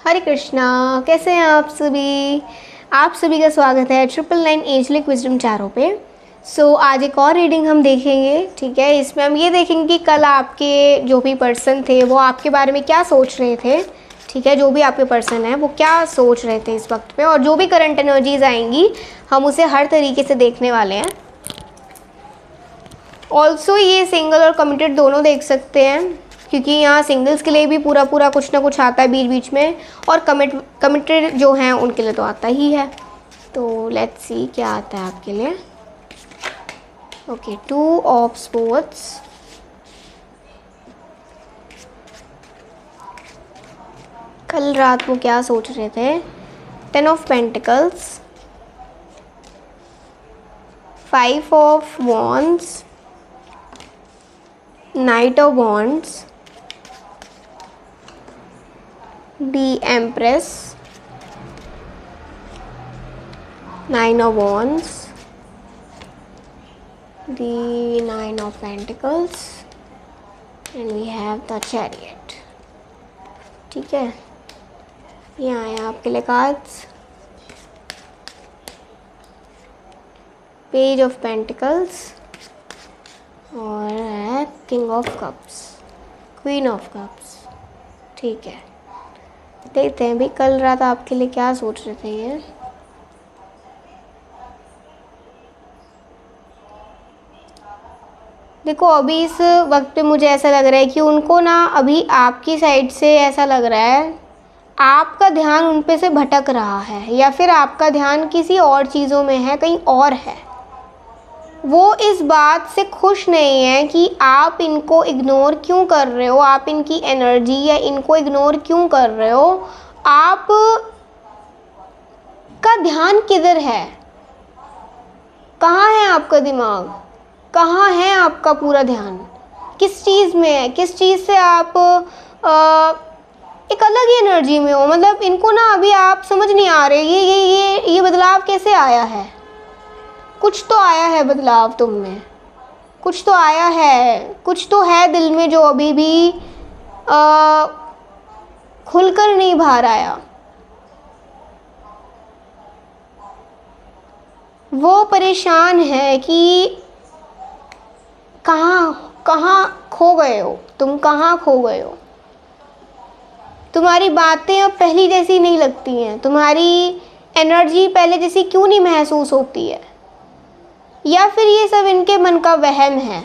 हरे कृष्णा। कैसे हैं आप सभी? आप सभी का स्वागत है 999 एंजेलिक विजडम टैरो पे। आज एक और रीडिंग हम देखेंगे। ठीक है, इसमें हम ये देखेंगे कि कल आपके जो भी पर्सन थे वो आपके बारे में क्या सोच रहे थे। ठीक है, जो भी आपके पर्सन है वो क्या सोच रहे थे इस वक्त पे, और जो भी करंट एनर्जीज आएंगी हम उसे हर तरीके से देखने वाले हैं। ऑल्सो ये सिंगल और कमिटेड दोनों देख सकते हैं, क्योंकि यहाँ सिंगल्स के लिए भी पूरा कुछ ना कुछ आता है बीच बीच में, और कमिटेड जो हैं उनके लिए तो आता ही है। तो लेट्स सी क्या आता है आपके लिए। ओके, 2 ऑफ स्पोर्ट्स, कल रात वो क्या सोच रहे थे। 10 of pentacles, 5 of wands, night of wands, The Empress, 9 of Wands, the 9 of Pentacles, and we have the Chariot। ठीक है, ये आए आपके लिए कार्ड्स। पेज ऑफ पेंटिकल्स और king of cups, queen of cups. ठीक है, देखते हैं भी कल रात आपके लिए क्या सोच रहे थे ये। देखो, अभी इस वक्त पे मुझे ऐसा लग रहा है कि उनको ना अभी आपकी साइड से ऐसा लग रहा है आपका ध्यान उन पे से भटक रहा है, या फिर आपका ध्यान किसी और चीज़ों में है, कहीं और है। वो इस बात से खुश नहीं है कि आप इनको इग्नोर क्यों कर रहे हो, आप इनकी एनर्जी या इनको इग्नोर क्यों कर रहे हो। आप का ध्यान किधर है, कहाँ है आपका दिमाग, कहाँ है आपका पूरा ध्यान, किस चीज़ में है, किस चीज़ से आप एक अलग ही एनर्जी में हो। मतलब इनको ना अभी आप समझ नहीं आ रहे ये बदलाव कैसे आया है। कुछ तो आया है बदलाव तुम में, कुछ तो आया है, कुछ तो है दिल में जो अभी भी खुलकर नहीं बाहर आया। वो परेशान है कि कहाँ खो गए हो तुम, कहाँ खो गए हो। तुम्हारी बातें अब पहली जैसी नहीं लगती हैं, तुम्हारी एनर्जी पहले जैसी क्यों नहीं महसूस होती है। या फिर ये सब इनके मन का वहम है।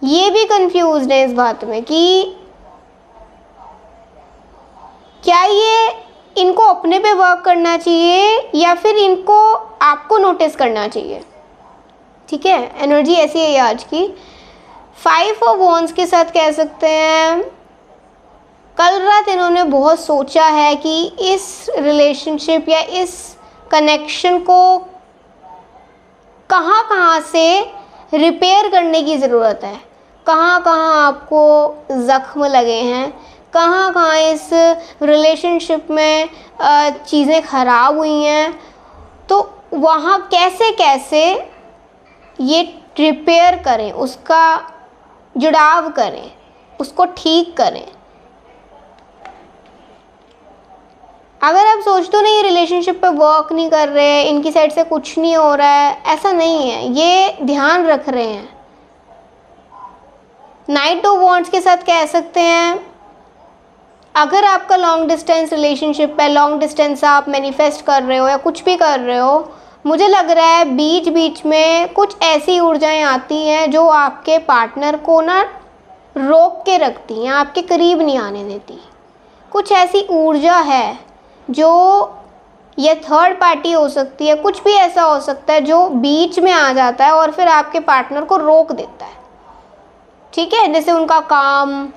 ये भी कंफ्यूज्ड है इस बात में कि क्या ये इनको अपने पे वर्क करना चाहिए या फिर इनको आपको नोटिस करना चाहिए। ठीक है, एनर्जी ऐसी है आज की। 5 ऑफ वॉन्ड्स के साथ कह सकते हैं कल रात इन्होंने बहुत सोचा है कि इस रिलेशनशिप या इस कनेक्शन को कहाँ से रिपेयर करने की ज़रूरत है, कहाँ आपको ज़ख्म लगे हैं, कहाँ इस रिलेशनशिप में चीज़ें ख़राब हुई हैं, तो वहाँ कैसे ये रिपेयर करें, उसका जुड़ाव करें, उसको ठीक करें। अगर आप सोचते हो ना ये रिलेशनशिप पे वर्क नहीं कर रहे, इनकी साइड से कुछ नहीं हो रहा है, ऐसा नहीं है, ये ध्यान रख रहे हैं। नाइट ऑफ वॉन्ड्स के साथ कह सकते हैं अगर आपका लॉन्ग डिस्टेंस रिलेशनशिप है, लॉन्ग डिस्टेंस आप मैनिफेस्ट कर रहे हो या कुछ भी कर रहे हो, मुझे लग रहा है बीच बीच में कुछ ऐसी ऊर्जाएं आती हैं जो आपके पार्टनर को ना रोक के रखती हैं, आपके करीब नहीं आने देती। कुछ ऐसी ऊर्जा है जो ये थर्ड पार्टी हो सकती है, कुछ भी ऐसा हो सकता है जो बीच में आ जाता है और फिर आपके पार्टनर को रोक देता है। ठीक है, जैसे उनका काम,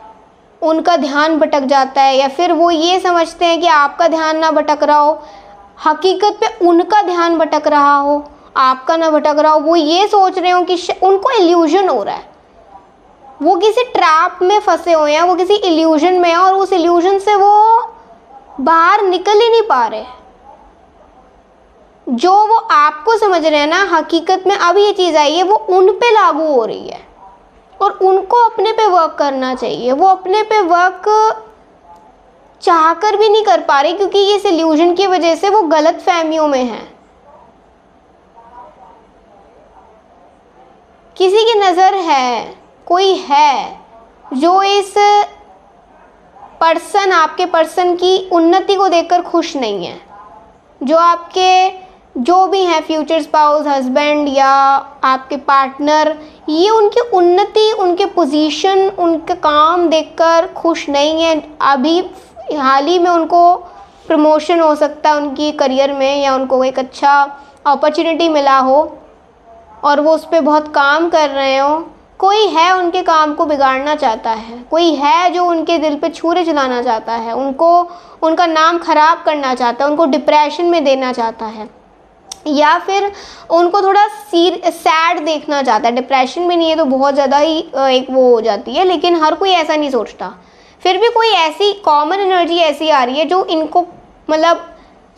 उनका ध्यान भटक जाता है, या फिर वो ये समझते हैं कि आपका ध्यान ना भटक रहा हो, हकीकत पे उनका ध्यान भटक रहा हो, आपका ना भटक रहा हो। वो ये सोच रहे हो कि उनको इल्यूजन हो रहा है, वो किसी ट्रैप में फंसे हुए हैं, वो किसी इल्यूजन में है और उस इल्यूजन से वो बाहर निकल ही नहीं पा रहे। जो वो आपको समझ रहे हैं ना, हकीकत में अब ये चीज़ आई है वो उन पे लागू हो रही है और उनको अपने पे वर्क करना चाहिए। वो अपने पे वर्क चाहकर भी नहीं कर पा रहे, क्योंकि ये इस इल्यूजन की वजह से वो गलत फहमियों में है। किसी की नज़र है, कोई है जो इस पर्सन, आपके पर्सन की उन्नति को देखकर खुश नहीं है। जो आपके जो भी हैं, फ्यूचर स्पाउस, हस्बैंड या आपके पार्टनर, ये उनकी उन्नति, उनके पोजीशन, उनके काम देखकर खुश नहीं है। अभी हाल ही में उनको प्रमोशन हो सकता है उनकी करियर में, या उनको एक अच्छा अपॉर्चुनिटी मिला हो और वो उस पर बहुत काम कर रहे हो। कोई है उनके काम को बिगाड़ना चाहता है, कोई है जो उनके दिल पे छुरे चलाना चाहता है, उनको उनका नाम ख़राब करना चाहता है, उनको डिप्रेशन में देना चाहता है, या फिर उनको थोड़ा सैड देखना चाहता है। डिप्रेशन में नहीं है तो बहुत ज़्यादा ही एक वो हो जाती है, लेकिन हर कोई ऐसा नहीं सोचता। फिर भी कोई ऐसी कॉमन एनर्जी ऐसी आ रही है जो इनको मतलब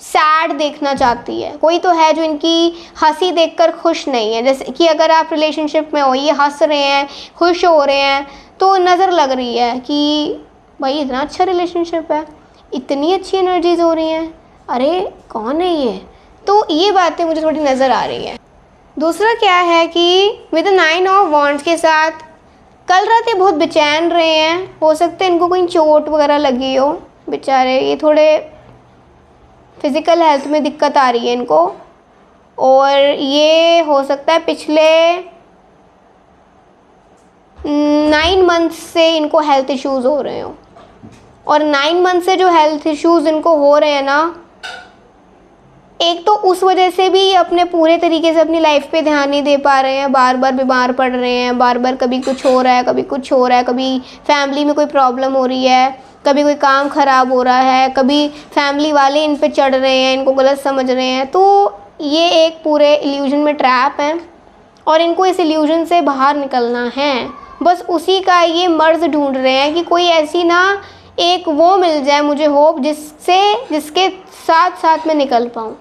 सैड देखना चाहती है। कोई तो है जो इनकी हंसी देखकर खुश नहीं है। जैसे कि अगर आप रिलेशनशिप में हो, ये हंस रहे हैं, खुश हो रहे हैं, तो नज़र लग रही है कि भाई इतना अच्छा रिलेशनशिप है, इतनी अच्छी एनर्जीज हो रही हैं, अरे कौन है ये। तो ये बातें मुझे थोड़ी नज़र आ रही है। दूसरा क्या है कि विद 9 ऑफ वॉन्ड्स के साथ कल रात ये बहुत बेचैन रहे हैं। हो सकता है इनको कोई चोट वगैरह लगी हो, बेचारे ये थोड़े फिज़िकल हेल्थ में दिक्कत आ रही है इनको, और ये हो सकता है पिछले 9 मंथ्स से इनको हेल्थ इश्यूज़ हो रहे हो। और 9 मंथ से जो हेल्थ इश्यूज़ इनको हो रहे हैं ना, एक तो उस वजह से भी अपने पूरे तरीके से अपनी लाइफ पे ध्यान नहीं दे पा रहे हैं, बार बार बीमार पड़ रहे हैं, बार बार कभी कुछ हो रहा है, कभी कुछ हो रहा है, कभी फैमिली में कोई प्रॉब्लम हो रही है, कभी कोई काम ख़राब हो रहा है, कभी फैमिली वाले इन पे चढ़ रहे हैं, इनको गलत समझ रहे हैं। तो ये एक पूरे इल्यूजन में ट्रैप है और इनको इस इल्यूजन से बाहर निकलना है। बस उसी का ये मर्ज़ ढूंढ रहे हैं कि कोई ऐसी ना एक वो मिल जाए मुझे होप, जिसके साथ साथ मैं निकल पाऊँ।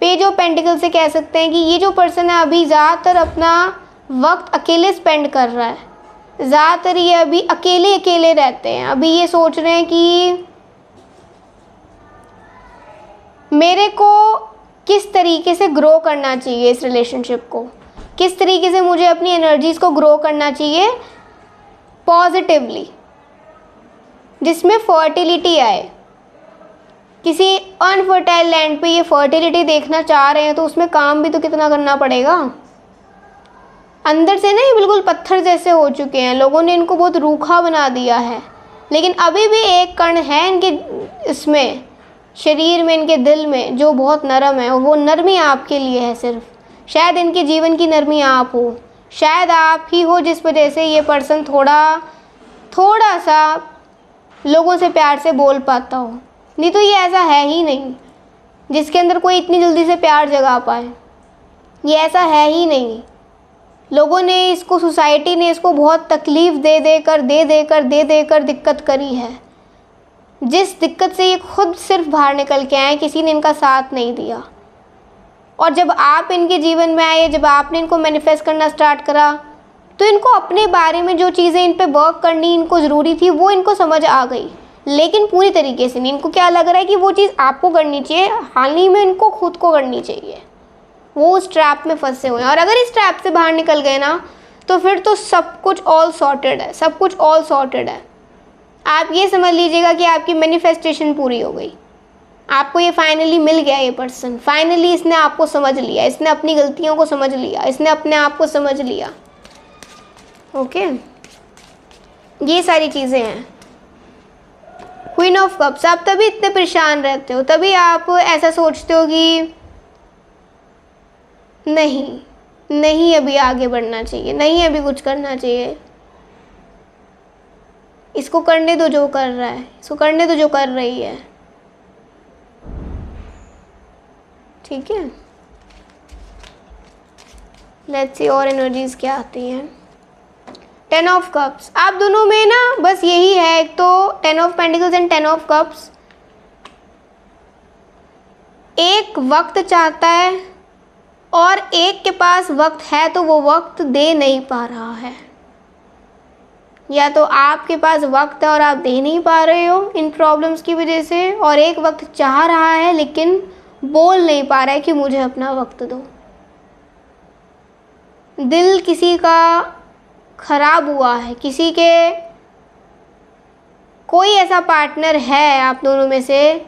पेज ऑफ पेंटिकल से कह सकते हैं कि ये जो पर्सन है अभी ज़्यादातर अपना वक्त अकेले स्पेंड कर रहा है। ज़्यादातर ये अभी अकेले अकेले रहते हैं। अभी ये सोच रहे हैं कि मेरे को किस तरीके से ग्रो करना चाहिए, इस रिलेशनशिप को किस तरीके से मुझे अपनी एनर्जीज़ को ग्रो करना चाहिए पॉजिटिवली, जिसमें फर्टिलिटी आए। किसी अनफर्टाइल लैंड पे ये फर्टिलिटी देखना चाह रहे हैं तो उसमें काम भी तो कितना करना पड़ेगा। अंदर से ना ये बिल्कुल पत्थर जैसे हो चुके हैं, लोगों ने इनको बहुत रूखा बना दिया है, लेकिन अभी भी एक कण है इनके इसमें शरीर में, इनके दिल में, जो बहुत नरम है। और वो नरमी आपके लिए है सिर्फ। शायद इनके जीवन की नरमी आप हो, शायद आप ही हो जिस वजह से ये पर्सन थोड़ा सा लोगों से प्यार से बोल पाता हो। नहीं तो ये ऐसा है ही नहीं जिसके अंदर कोई इतनी जल्दी से प्यार जगा पाए। ये ऐसा है ही नहीं। लोगों ने इसको, सोसाइटी ने इसको बहुत तकलीफ़ दे देकर दिक्कत करी है। जिस दिक्कत से ये खुद सिर्फ बाहर निकल के आए, किसी ने इनका साथ नहीं दिया। और जब आप इनके जीवन में आए, जब आपने इनको मैनिफेस्ट करना स्टार्ट करा, तो इनको अपने बारे में जो चीज़ें इन पे वर्क करनी इनको ज़रूरी थी वो इनको समझ आ गई, लेकिन पूरी तरीके से नहीं। इनको क्या लग रहा है कि वो चीज़ आपको करनी चाहिए, हाल ही में इनको खुद को करनी चाहिए। वो उस ट्रैप में फंसे हुए हैं। और अगर इस ट्रैप से बाहर निकल गए ना, तो फिर तो सब कुछ ऑल सॉर्टेड है, सब कुछ ऑल सॉर्टेड है। आप ये समझ लीजिएगा कि आपकी मैनिफेस्टेशन पूरी हो गई। आपको ये फाइनली मिल गया, ये पर्सन फाइनली इसने आपको समझ लिया, इसने अपनी गलतियों को समझ लिया, इसने अपने आप को समझ लिया। ओके, ये सारी चीज़ें हैं। क्वीन ऑफ कप्स, आप तभी इतने परेशान रहते हो, तभी आप ऐसा सोचते हो कि नहीं अभी आगे बढ़ना चाहिए, नहीं अभी कुछ करना चाहिए, इसको करने दो जो कर रहा है, इसको करने दो जो कर रही है। ठीक है, लेट्स सी और एनर्जीज क्या आती हैं। 10 ऑफ कप्स, आप दोनों में ना बस यही है, एक तो 10 of pentacles and 10 of cups. एक वक्त चाहता है और एक के पास वक्त है तो वो वक्त दे नहीं पा रहा है। या तो आपके पास वक्त है और आप दे नहीं पा रहे हो इन प्रॉब्लम्स की वजह से, और एक वक्त चाह रहा है लेकिन बोल नहीं पा रहा है कि मुझे अपना वक्त दो। दिल किसी का ख़राब हुआ है, किसी के कोई ऐसा पार्टनर है आप दोनों में से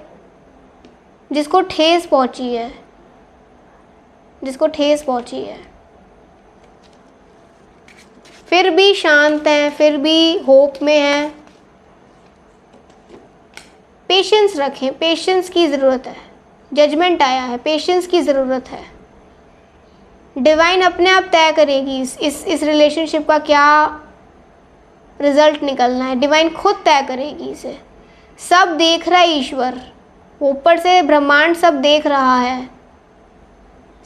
जिसको ठेस पहुंची है, जिसको ठेस पहुंची है, फिर भी शांत हैं, फिर भी होप में हैं। पेशेंस रखें, पेशेंस की ज़रूरत है। जजमेंट आया है, पेशेंस की ज़रूरत है। डिवाइन अपने आप तय करेगी इस रिलेशनशिप का क्या रिज़ल्ट निकलना है, डिवाइन खुद तय करेगी इसे। सब देख रहा है ईश्वर, ऊपर से ब्रह्मांड सब देख रहा है,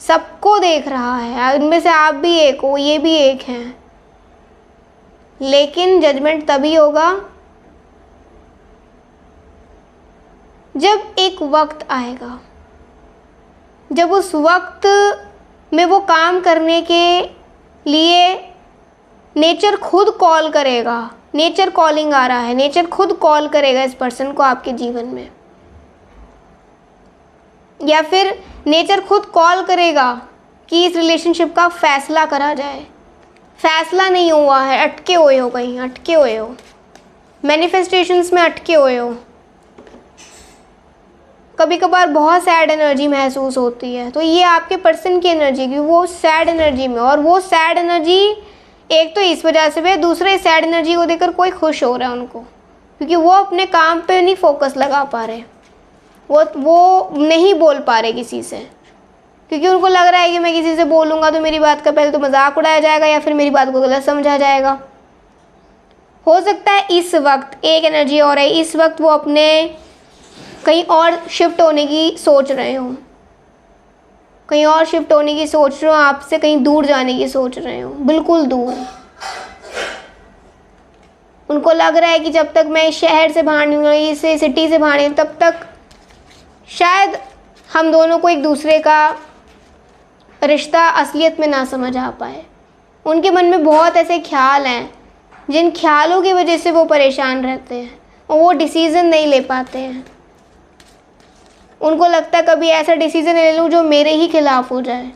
सबको देख रहा है। इनमें से आप भी एक हो, ये भी एक हैं, लेकिन जजमेंट तभी होगा जब एक वक्त आएगा, जब उस वक्त में वो काम करने के लिए नेचर खुद कॉल करेगा। नेचर कॉलिंग आ रहा है, नेचर खुद कॉल करेगा इस पर्सन को आपके जीवन में, या फिर नेचर खुद कॉल करेगा कि इस रिलेशनशिप का फैसला करा जाए। फैसला नहीं हुआ है, अटके हुए हो, कहीं अटके हुए हो, मैनिफेस्टेशंस में अटके हुए हो। कभी कभार बहुत सैड एनर्जी महसूस होती है, तो ये आपके पर्सन की एनर्जी की, वो सैड एनर्जी में, और वो सैड एनर्जी एक तो इस वजह से भी, दूसरे सैड एनर्जी को देखकर कोई खुश हो रहा है उनको, क्योंकि वो अपने काम पे नहीं फोकस लगा पा रहे, वो नहीं बोल पा रहे किसी से, क्योंकि उनको लग रहा है कि मैं किसी से बोलूँगा तो मेरी बात का पहले तो मजाक उड़ाया जाएगा या फिर मेरी बात को गलत समझा जाएगा। हो सकता है इस वक्त एक एनर्जी और है, इस वक्त वो अपने कहीं और शिफ्ट होने की सोच रहे हो, कहीं और शिफ्ट होने की सोच रहे हो, आपसे कहीं दूर जाने की सोच रहे हो, बिल्कुल दूर। उनको लग रहा है कि जब तक मैं इस शहर से बाहर नहीं, इस सिटी से बाहर नहीं, तब तक शायद हम दोनों को एक दूसरे का रिश्ता असलियत में ना समझ आ पाए। उनके मन में बहुत ऐसे ख्याल हैं जिन ख्यालों की वजह से वो परेशान रहते हैं और वो डिसीज़न नहीं ले पाते हैं। उनको लगता है कभी ऐसा डिसीज़न ले लूँ जो मेरे ही खिलाफ हो जाए।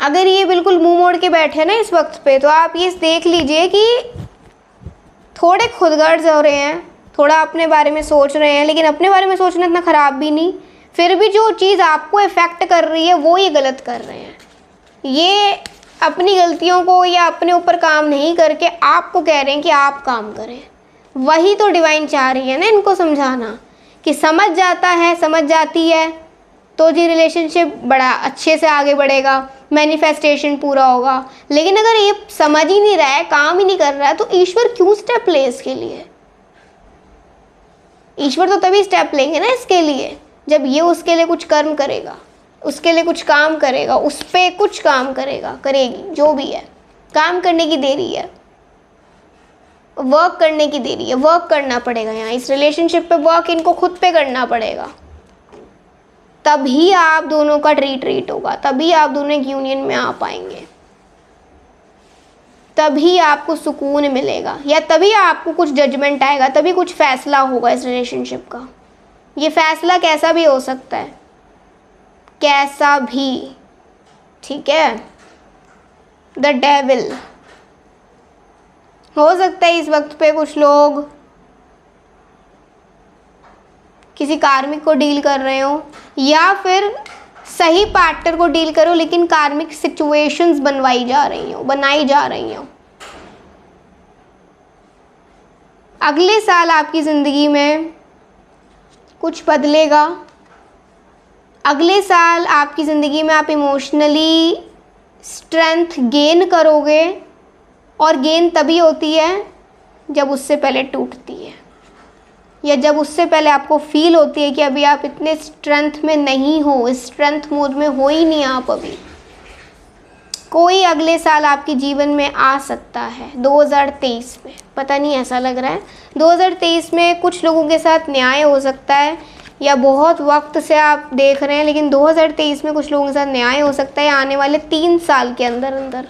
अगर ये बिल्कुल मुंह मोड़ के बैठे ना इस वक्त पे, तो आप ये देख लीजिए कि थोड़े खुदगर्ज हो रहे हैं, थोड़ा अपने बारे में सोच रहे हैं, लेकिन अपने बारे में सोचना इतना ख़राब भी नहीं। फिर भी जो चीज़ आपको इफ़ेक्ट कर रही है वो ये गलत कर रहे हैं। ये अपनी गलतियों को या अपने ऊपर काम नहीं करके आपको कह रहे हैं कि आप काम करें। वही तो डिवाइन चाह रही है ना इनको समझाना, कि समझ जाता है, समझ जाती है तो जी रिलेशनशिप बड़ा अच्छे से आगे बढ़ेगा, मैनिफेस्टेशन पूरा होगा। लेकिन अगर ये समझ ही नहीं रहा है, काम ही नहीं कर रहा है, तो ईश्वर क्यों स्टेप ले इसके लिए? ईश्वर तो तभी स्टेप लेंगे ना इसके लिए जब ये उसके लिए कुछ कर्म करेगा, उसके लिए कुछ काम करेगा, उस पर कुछ काम करेगा, करेगी, जो भी है। काम करने की देरी है, वर्क करने की देरी है, वर्क करना पड़ेगा। यहाँ इस रिलेशनशिप पे वर्क इनको खुद पे करना पड़ेगा, तभी आप दोनों का ट्रीट होगा, तभी आप दोनों एक यूनियन में आ पाएंगे, तभी आपको सुकून मिलेगा, या तभी आपको कुछ जजमेंट आएगा, तभी कुछ फैसला होगा इस रिलेशनशिप का। ये फैसला कैसा भी हो सकता है, कैसा भी, ठीक है। द डेविल हो सकता है इस वक्त पे कुछ लोग किसी कार्मिक को डील कर रहे हो, या फिर सही पार्टनर को डील करो, लेकिन कार्मिक सिचुएशंस बनाई जा रही हो। अगले साल आपकी ज़िंदगी में कुछ बदलेगा। अगले साल आपकी ज़िंदगी में आप इमोशनली स्ट्रेंथ गेन करोगे, और गेन तभी होती है जब उससे पहले टूटती है, या जब उससे पहले आपको फील होती है कि अभी आप इतने स्ट्रेंथ में नहीं हो, स्ट्रेंथ मोड में हो ही नहीं आप अभी। कोई अगले साल आपके जीवन में आ सकता है 2023 में, पता नहीं ऐसा लग रहा है 2023 में कुछ लोगों के साथ न्याय हो सकता है, या बहुत वक्त से आप देख रहे हैं, लेकिन 2023 में कुछ लोगों के साथ न्याय हो सकता है आने वाले 3 साल के अंदर अंदर।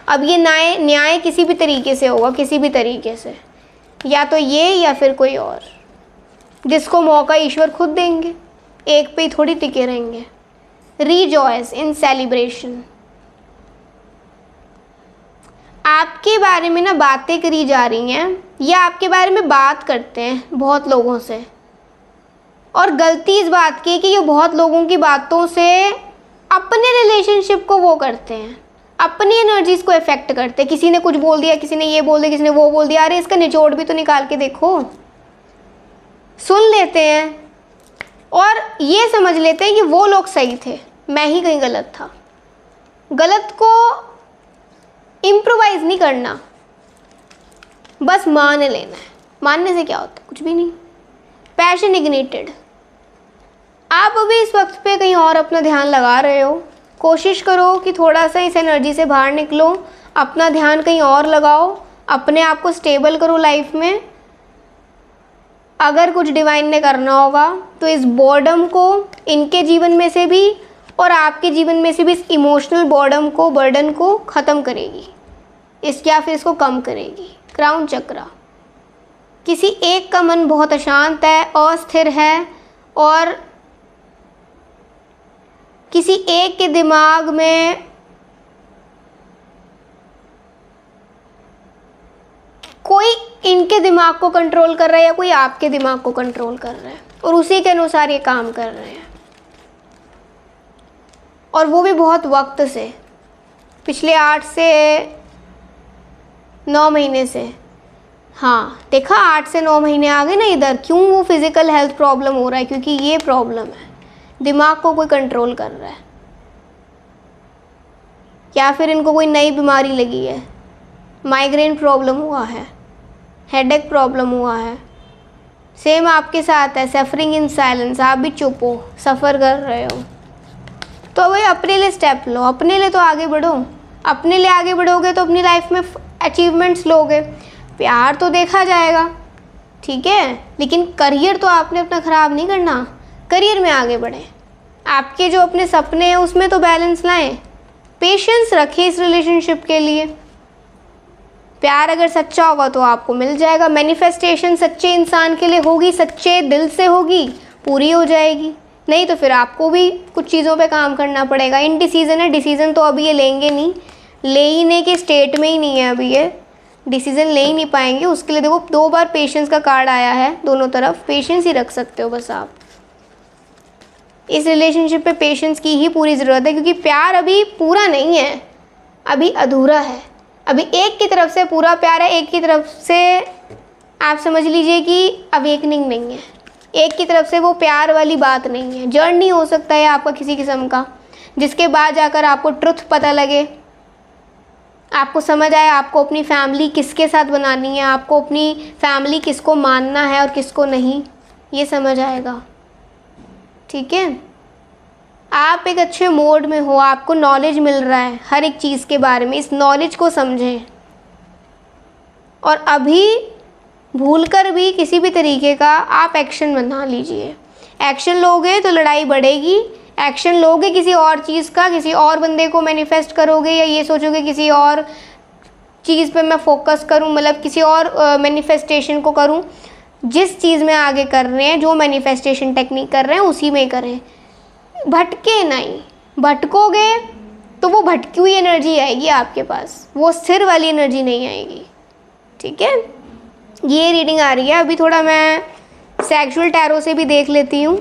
अब ये न्याय किसी भी तरीके से होगा, किसी भी तरीके से, या तो ये या फिर कोई और, जिसको मौका ईश्वर खुद देंगे, एक पे ही थोड़ी टिके रहेंगे। रिजॉयस इन सेलिब्रेशन। आपके बारे में ना बातें करी जा रही हैं या आपके बारे में बात करते हैं बहुत लोगों से, और गलती इस बात की है कि ये बहुत लोगों की बातों से अपने रिलेशनशिप को वो करते हैं, अपनी एनर्जीज को इफेक्ट करते हैं। किसी ने कुछ बोल दिया, किसी ने ये बोल दिया, किसी ने वो बोल दिया, अरे इसका निचोड़ भी तो निकाल के देखो। सुन लेते हैं और ये समझ लेते हैं कि वो लोग सही थे, मैं ही कहीं गलत था। गलत को इम्प्रोवाइज नहीं करना, बस मान लेना है। मानने से क्या होता है? कुछ भी नहीं। Passion ignited. आप अभी इस वक्त पे कहीं और अपना ध्यान लगा रहे हो, कोशिश करो कि थोड़ा सा इस एनर्जी से बाहर निकलो, अपना ध्यान कहीं और लगाओ, अपने आप को स्टेबल करो लाइफ में। अगर कुछ डिवाइन ने करना होगा तो इस बोर्डम को इनके जीवन में से भी और आपके जीवन में से भी इस इमोशनल बोर्डम को, बर्डन को ख़त्म करेगी, या फिर इसको कम करेगी। क्राउन चक्रा। किसी एक का मन बहुत अशांत है, अस्थिर है, और किसी एक के दिमाग में कोई इनके दिमाग को कंट्रोल कर रहा है या कोई आपके दिमाग को कंट्रोल कर रहा है, और उसी के अनुसार ये काम कर रहे हैं, और वो भी बहुत वक्त से, पिछले 8 से 9 महीने से। हाँ देखा, 8 से 9 महीने आ गए ना इधर। क्यों? वो फिज़िकल हेल्थ प्रॉब्लम हो रहा है, क्योंकि ये प्रॉब्लम है, दिमाग को कोई कंट्रोल कर रहा है, या फिर इनको कोई नई बीमारी लगी है, माइग्रेन प्रॉब्लम हुआ है, हेडेक प्रॉब्लम हुआ है। सेम आपके साथ है, सफरिंग इन साइलेंस। आप भी चुप हो, सफ़र कर रहे हो, तो भाई अपने लिए स्टेप लो, अपने लिए तो आगे बढ़ो। अपने लिए आगे बढ़ोगे तो अपनी लाइफ में अचीवमेंट्स लोगे। प्यार तो देखा जाएगा, ठीक है, लेकिन करियर तो आपने अपना ख़राब नहीं करना। करियर में आगे बढ़ें, आपके जो अपने सपने हैं उसमें तो बैलेंस लाएं, पेशेंस रखें इस रिलेशनशिप के लिए। प्यार अगर सच्चा होगा तो आपको मिल जाएगा। मैनिफेस्टेशन सच्चे इंसान के लिए होगी, सच्चे दिल से होगी, पूरी हो जाएगी। नहीं तो फिर आपको भी कुछ चीज़ों पे काम करना पड़ेगा। इनडिसीजन है, डिसीज़न तो अभी ये लेंगे नहीं, ले ही नहीं के स्टेट में ही नहीं है अभी, ये डिसीज़न ले ही नहीं पाएंगे। उसके लिए देखो 2 बार पेशेंस का कार्ड आया है, दोनों तरफ पेशेंस ही रख सकते हो बस आप। इस रिलेशनशिप पे पेशेंस की ही पूरी ज़रूरत है, क्योंकि प्यार अभी पूरा नहीं है, अभी अधूरा है। अभी एक की तरफ से पूरा प्यार है, एक की तरफ से आप समझ लीजिए कि अवेकनिंग नहीं है, एक की तरफ से वो प्यार वाली बात नहीं है। जर्नी हो सकता है आपका किसी किस्म का, जिसके बाद जाकर आपको ट्रुथ पता लगे, आपको समझ आए आपको अपनी फैमिली किसके साथ बनानी है, आपको अपनी फैमिली किसको मानना है और किसको नहीं, ये समझ आएगा। ठीक है, आप एक अच्छे मोड में हो, आपको नॉलेज मिल रहा है हर एक चीज़ के बारे में, इस नॉलेज को समझें। और अभी भूलकर भी किसी भी तरीके का आप एक्शन बना लीजिए। एक्शन लोगे तो लड़ाई बढ़ेगी, एक्शन लोगे किसी और चीज़ का, किसी और बंदे को मैनिफेस्ट करोगे, या ये सोचोगे किसी और चीज़ पे मैं फोकस करूं, मतलब किसी और मैनिफेस्टेशन को करूं। जिस चीज़ में आगे कर रहे हैं, जो मैनिफेस्टेशन टेक्निक कर रहे हैं, उसी में करें, भटके नहीं। भटकोगे तो वो भटकी हुई एनर्जी आएगी आपके पास, वो स्थिर वाली एनर्जी नहीं आएगी। ठीक है, ये रीडिंग आ रही है। अभी थोड़ा मैं सेक्सुअल टैरो से भी देख लेती हूँ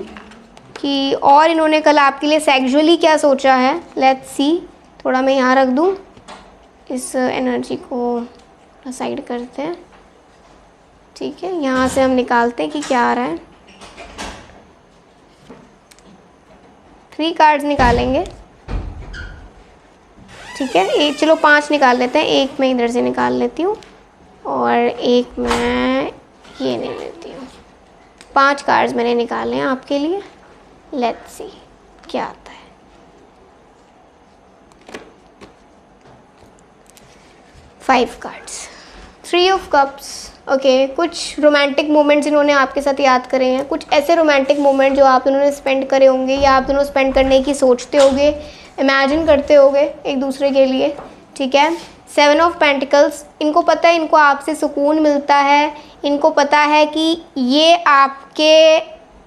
कि और इन्होंने कल आपके लिए सेक्सुअली क्या सोचा है। लेट्स सी, थोड़ा मैं यहाँ रख दूँ, इस एनर्जी को साइड करते हैं। ठीक है, यहाँ से हम निकालते हैं कि क्या आ रहा है। 3 कार्ड्स निकालेंगे। ठीक है, एक चलो 5 निकाल लेते हैं। एक मैं इधर से निकाल लेती हूँ और एक मैं ये ले लेती हूँ। 5 कार्ड्स मैंने निकाले हैं आपके लिए। लेट्स सी क्या आता है। Five cards, 3 of cups. Okay, कुछ रोमांटिक मोमेंट्स इन्होंने आपके साथ याद करे हैं, कुछ ऐसे रोमांटिक मोमेंट जो आप दोनों ने स्पेंड करे होंगे या आप दोनों स्पेंड करने की सोचते होगे, इमेजिन करते होगे एक दूसरे के लिए। ठीक है, 7 ऑफ पेंटिकल्स, इनको पता है इनको आपसे सुकून मिलता है, इनको पता है कि ये आपके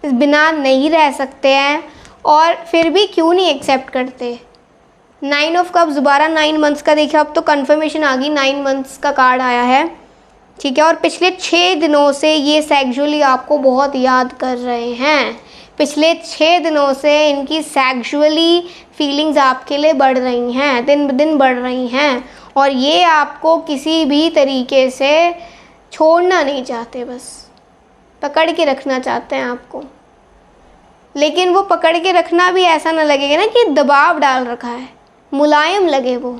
बिना नहीं रह सकते हैं, और फिर भी क्यों नहीं एक्सेप्ट करते। 9 ऑफ कप्स दोबारा 9 मंथ्स का देखिए, अब तो कंफर्मेशन आ गई, 9 मंथ्स का कार्ड आया है, ठीक है। और पिछले 6 दिनों से ये सेक्सुअली आपको बहुत याद कर रहे हैं, पिछले 6 दिनों से इनकी सेक्सुअली फीलिंग्स आपके लिए बढ़ रही हैं, दिन ब दिन बढ़ रही हैं, और ये आपको किसी भी तरीके से छोड़ना नहीं चाहते, बस पकड़ के रखना चाहते हैं आपको। लेकिन वो पकड़ के रखना भी ऐसा ना लगेगा ना कि दबाव डाल रखा है, मुलायम लगे, वो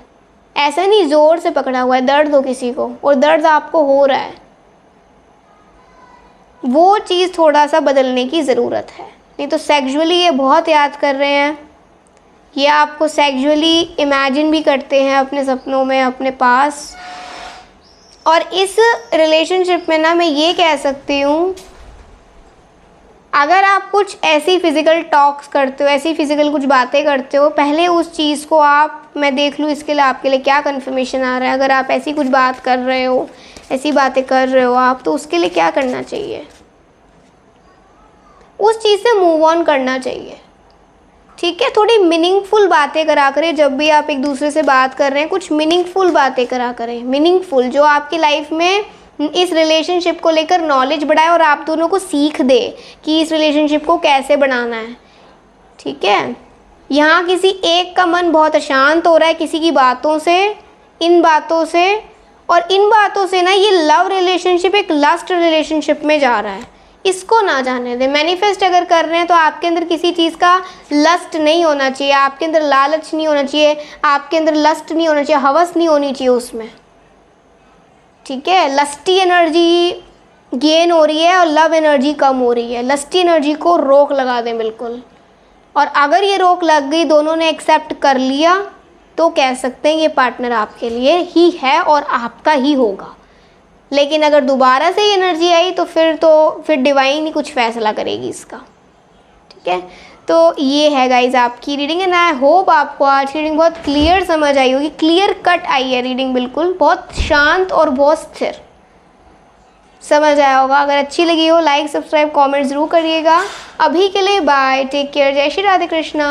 ऐसा नहीं ज़ोर से पकड़ा हुआ है, दर्द हो किसी को और दर्द आपको हो रहा है, वो चीज़ थोड़ा सा बदलने की ज़रूरत है। नहीं तो सेक्सुअली ये बहुत याद कर रहे हैं, ये आपको सेक्सुअली इमेजिन भी करते हैं अपने सपनों में अपने पास। और इस रिलेशनशिप में ना मैं ये कह सकती हूँ, अगर आप कुछ ऐसी फ़िज़िकल टॉक्स करते हो, ऐसी फ़िज़िकल कुछ बातें करते हो, पहले उस चीज़ को मैं देख लूँ इसके लिए आपके लिए क्या कन्फर्मेशन आ रहा है। अगर आप ऐसी कुछ बात कर रहे हो, ऐसी बातें कर रहे हो आप, तो उसके लिए क्या करना चाहिए, उस चीज़ से मूव ऑन करना चाहिए, ठीक है। थोड़ी मीनिंगफुल बातें करा करें, जब भी आप एक दूसरे से बात कर रहे हैं कुछ मीनिंगफुल बातें करा करें, मीनिंगफुल जो आपकी लाइफ में इस रिलेशनशिप को लेकर नॉलेज बढ़ाए और आप दोनों को सीख दे कि इस रिलेशनशिप को कैसे बनाना है, ठीक है। यहाँ किसी एक का मन बहुत अशांत हो रहा है किसी की बातों से, इन बातों से, और इन बातों से ना ये लव रिलेशनशिप एक लस्ट रिलेशनशिप में जा रहा है, इसको ना जाने दें। मैनिफेस्ट अगर कर रहे हैं तो आपके अंदर किसी चीज़ का लस्ट नहीं होना चाहिए, आपके अंदर लालच नहीं होना चाहिए, आपके अंदर लस्ट नहीं होना चाहिए, हवस नहीं होनी चाहिए उसमें, ठीक है। लस्टी एनर्जी गेन हो रही है और लव एनर्जी कम हो रही है, लस्टी एनर्जी को रोक लगा दें बिल्कुल। और अगर ये रोक लग गई, दोनों ने एक्सेप्ट कर लिया, तो कह सकते हैं ये पार्टनर आपके लिए ही है और आपका ही होगा। लेकिन अगर दोबारा से ये एनर्जी आई तो फिर डिवाइन ही कुछ फैसला करेगी इसका, ठीक है। तो ये है गाइज आपकी रीडिंग, एंड आई होप आपको आज की रीडिंग बहुत क्लियर समझ आई होगी, क्लियर कट आई है रीडिंग, बिल्कुल बहुत शांत और बहुत स्थिर समझ आया होगा। अगर अच्छी लगी हो लाइक सब्सक्राइब कमेंट ज़रूर करिएगा। अभी के लिए बाय, टेक केयर, जय श्री राधे कृष्णा।